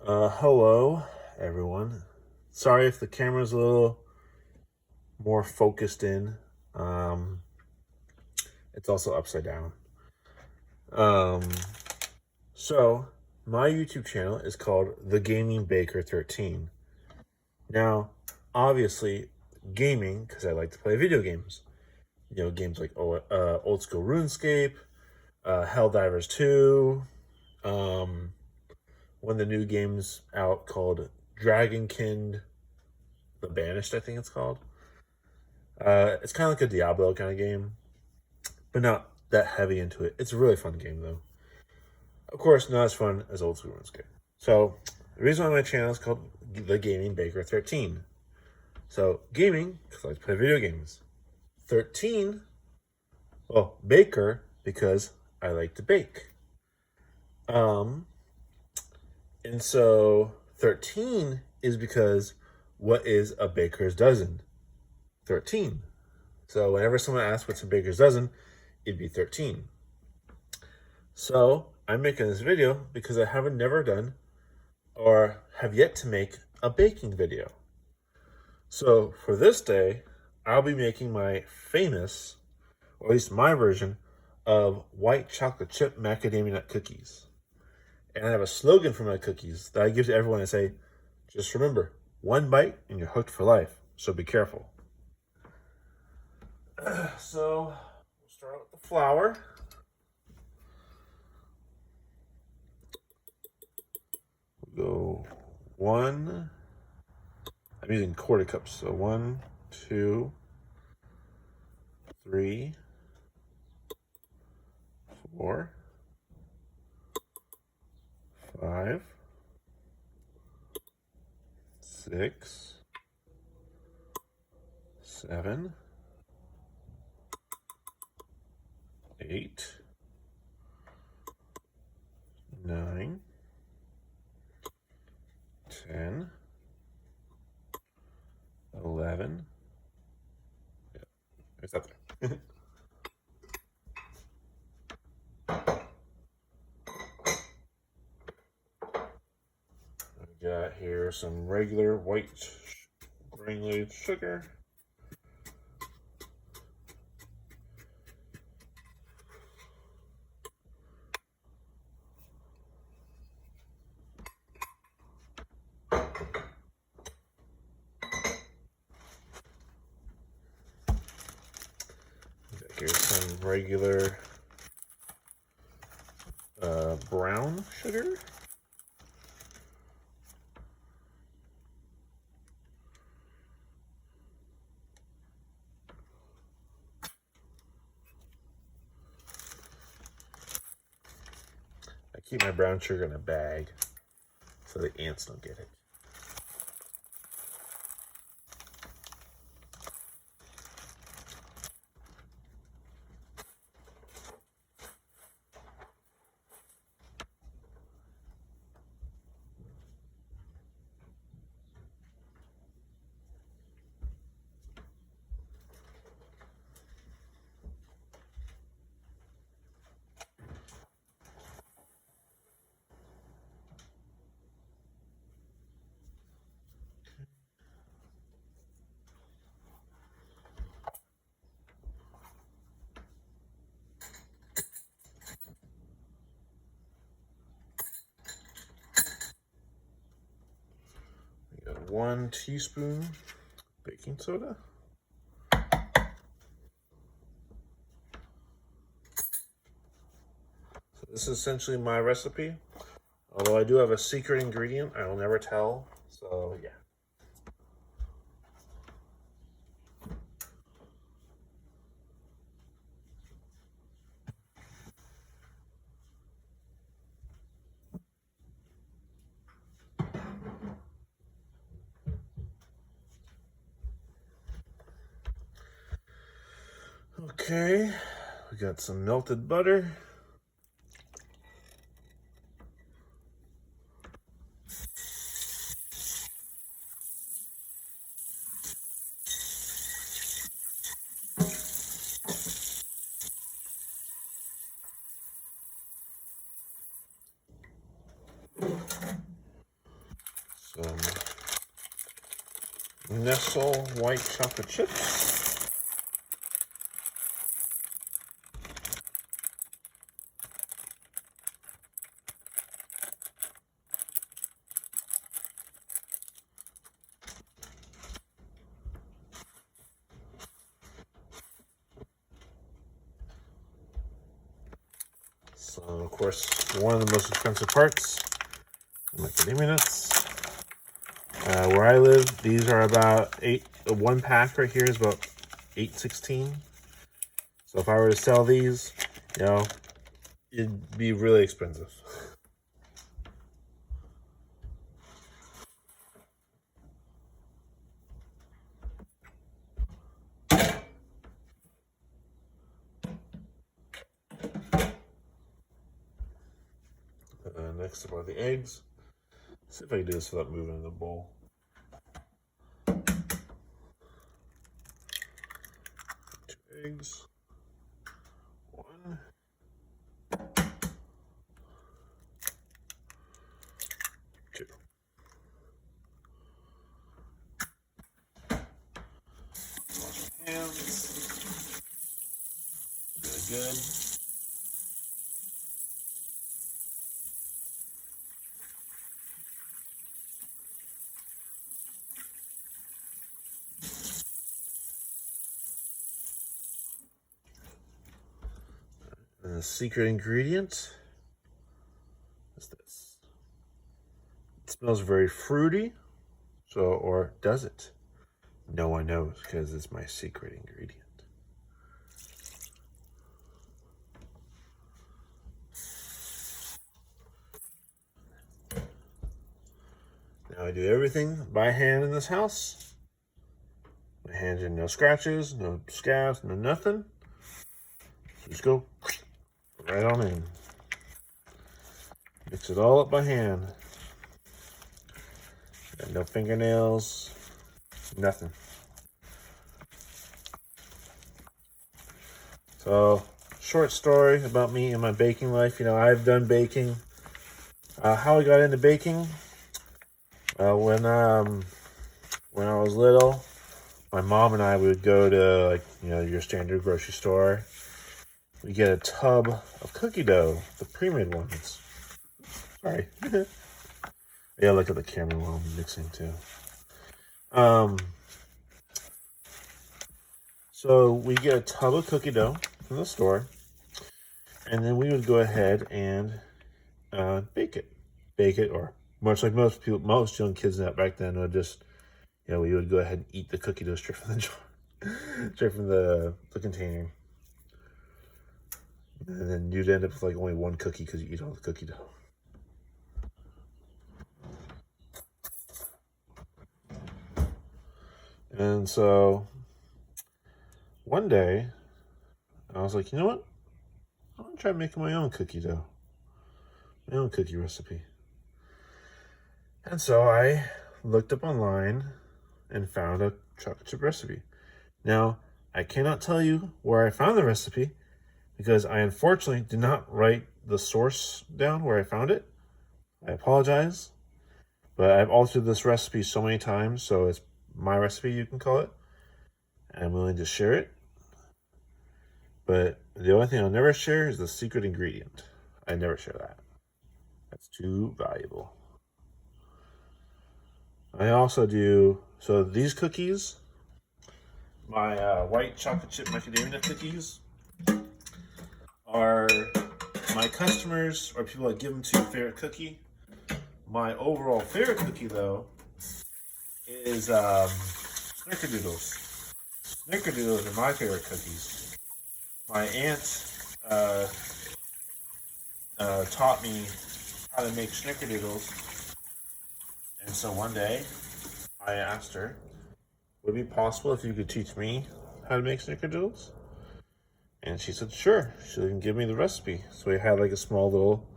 Hello, everyone. Sorry if the camera's a little more focused in. Um, it's also upside down. Um, so, my YouTube channel is called The Gaming Baker 13. Now, obviously, gaming, because I like to play video games. Games like Old School RuneScape, Helldivers 2, um, one of the new games out called Dragonkind The Banished, I think it's called. It's kind of like a Diablo kind of game, but not that heavy into it. It's a really fun game, though. Of course, not as fun as Old School RuneScape. So, the reason why my channel is called The Gaming Baker 13. So, gaming, because I like to play video games. 13, well, baker, because I like to bake. Um, and so 13 is because what is a baker's dozen? 13. So whenever someone asks what's a baker's dozen, it'd be 13. So I'm making this video because I haven't never done or have yet to make a baking video. So for this day, I'll be making my famous, or at least my version, of white chocolate chip macadamia nut cookies. And I have a slogan for my cookies that I give to everyone. I say, just remember, one bite and you're hooked for life. So be careful. So we'll start with the flour. We'll go one. I'm using quarter cups. So 1, 2, 3, 4, 5, 6, 7, 8, 9, 10, 11. Yeah, it's up there. I got here some regular white granulated sugar. Here's some regular brown sugar. I keep my brown sugar in a bag so the ants don't get it. We got 1 teaspoon baking soda. So this is essentially my recipe. Although I do have a secret ingredient I will never tell. So yeah. Okay, we got some melted butter. some Nestle white chocolate chips. So, of course, one of the most expensive parts, macadamia nuts. Where I live, these are about one pack right here is about $8.16. So if I were to sell these, it'd be really expensive. Next are the eggs. Let's see if I can do this without moving the bowl. 2 eggs. 1. 2. Wash my hands. Really good. And the secret ingredient is this. It smells very fruity. So, or does it? No one knows because it's my secret ingredient. Now I do everything by hand in this house. My hands in no scratches, no scabs, no nothing. Just go right on in. Mix it all up by hand. Got no fingernails, nothing. So, short story about me and my baking life. I've done baking. How I got into baking? When I was little, my mom and I would go to your standard grocery store. We get a tub of cookie dough, the pre-made ones. Sorry. Yeah, look at the camera while I'm mixing too. So we get a tub of cookie dough from the store, and then we would go ahead and bake it, or much like most young kids back then would just, we would go ahead and eat the cookie dough straight from the jar, straight from the container. And then you'd end up with only one cookie because you eat all the cookie dough. And so one day I was like, you know what? I'm gonna try making my own cookie dough, my own cookie recipe. And so I looked up online and found a chocolate chip recipe. Now, I cannot tell you where I found the recipe because I unfortunately did not write the source down where I found it. I apologize, but I've altered this recipe so many times, so it's my recipe, you can call it. I'm willing to share it. But the only thing I'll never share is the secret ingredient. I never share that. That's too valuable. I also do, so these cookies, my white chocolate chip macadamia nut cookies, are my customers or people that give them to favorite cookie. My overall favorite cookie, though, is Snickerdoodles. Snickerdoodles are my favorite cookies. My aunt taught me how to make Snickerdoodles, and so one day I asked her, would it be possible if you could teach me how to make Snickerdoodles? And she said, sure. She didn't give me the recipe. So we had a small little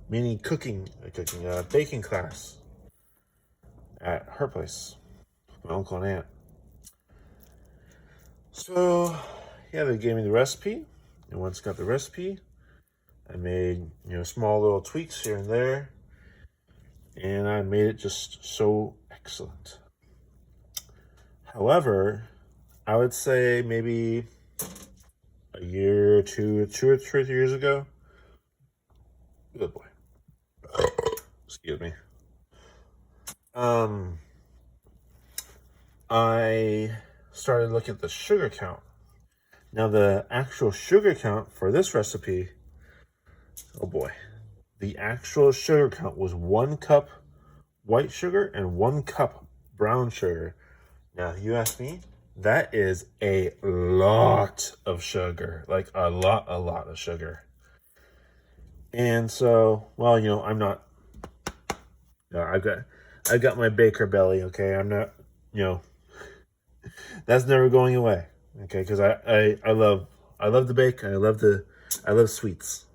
mini baking class at her place, my uncle and aunt. So, yeah, they gave me the recipe. And once I got the recipe, I made, small little tweaks here and there. and I made it just so excellent. However, I would say maybe a year or two or 3 years ago. Good boy. Excuse me. I started looking at the sugar count. Now, the actual sugar count for this recipe, oh boy, the actual sugar count was 1 cup white sugar and 1 cup brown sugar. Now, you ask me, that is a lot of sugar, like a lot of sugar. And so, well, I'm not, I've got my baker belly, okay? I'm not, that's never going away, okay? Because I love to bake. I love sweets.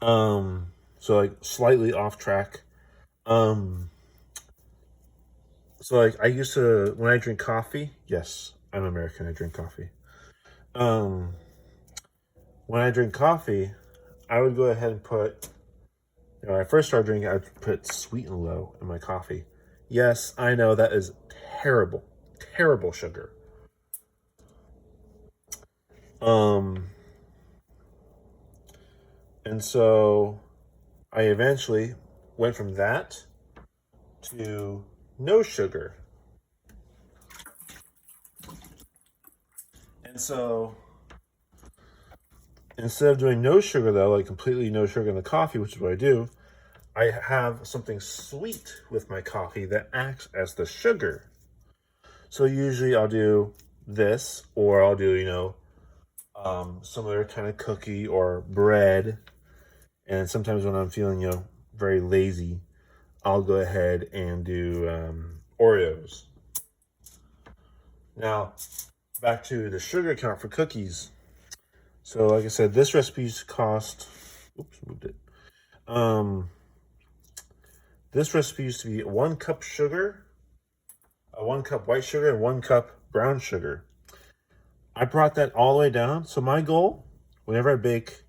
So like slightly off track. So like I used to, when I drink coffee, yes, I'm American, I drink coffee. When I drink coffee, I would go ahead and put, when I first started drinking, I'd put sweet and low in my coffee. Yes, I know that is terrible, terrible sugar. And so I eventually went from that to no sugar. And so instead of doing no sugar, though, like completely no sugar in the coffee, which is what I do, I have something sweet with my coffee that acts as the sugar. So usually I'll do this, or I'll do, some other kind of cookie or bread. And sometimes when I'm feeling, very lazy, I'll go ahead and do Oreos. Now, back to the sugar count for cookies. So, like I said, this recipe cost. Oops, moved it. This recipe used to be 1 cup sugar, 1 cup white sugar, and 1 cup brown sugar. I brought that all the way down. So my goal, whenever I bake,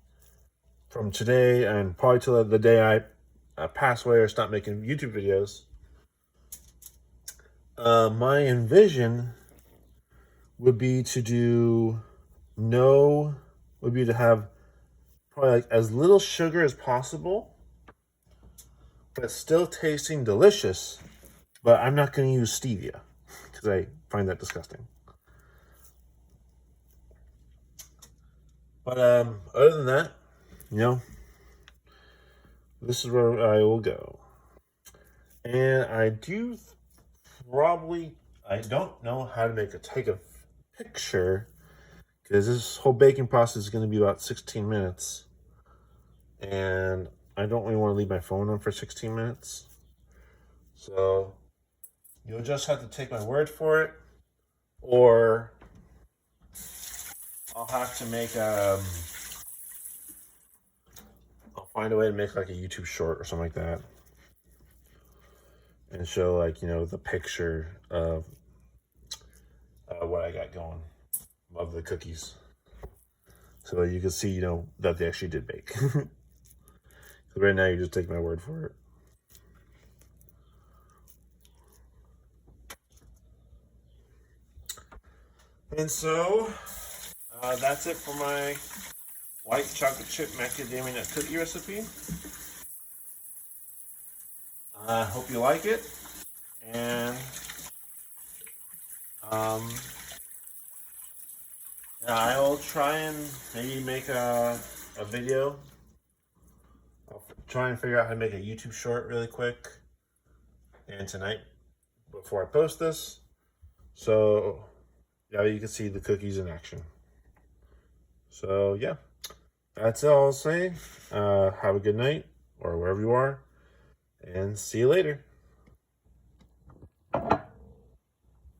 from today and probably till the day I pass away or stop making YouTube videos, my envision would be to have probably like as little sugar as possible, but still tasting delicious. But I'm not going to use stevia because I find that disgusting. But other than that, this is where I will go. And I don't know how to take a picture, because this whole baking process is going to be about 16 minutes. And I don't really want to leave my phone on for 16 minutes. So you'll just have to take my word for it, or I'll have to I'll find a way to make like a YouTube short or something like that, and show like, the picture of what I got going of the cookies, so that you can see, that they actually did bake. Because right now you just take my word for it. And so that's it for my white chocolate chip macadamia nut cookie recipe. I hope you like it, and yeah, I'll try and maybe make a video. I'll try and figure out how to make a YouTube short really quick, and tonight before I post this, so yeah, you can see the cookies in action. So yeah, that's all I'll say. Have a good night, or wherever you are, and see you later.